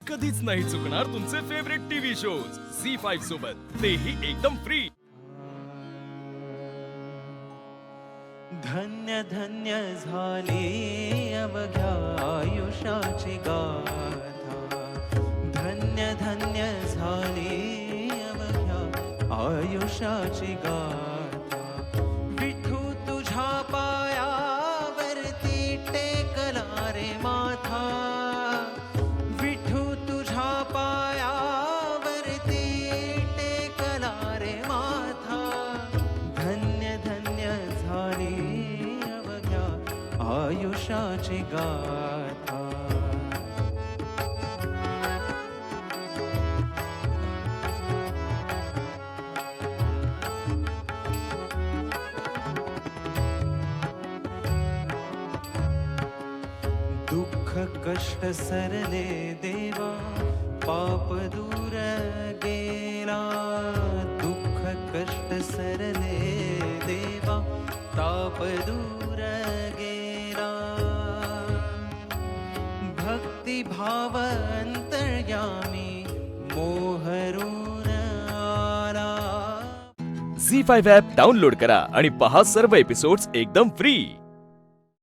कधीच नाही चुकणार तुमचे फेवरेट टीव्ही शोज झी5 सोबत, तेही एकदम फ्री। धन्य धन्य झाली अवघ्या आयुष्याची गाथा, धन्य धन्य झाली अवघ्या आयुष्याची गाथा। विठू तुझ्या पायावरती टेकला रे माथा, विठू तुझ्या पायावरती टेकला रे माथा। धन्य धन्य झाली अवघ्या आयुष्याची गाथा। दुःख कष्ट सरले देवा, पाप दूर गेला। दुःख कष्ट सरले देवा, ताप दूर गेला। भक्ती भाव अंतर्यामी मोहरून आला। झी5 ॲप डाउनलोड करा आणि पहा सर्व एपिसोड्स एकदम फ्री।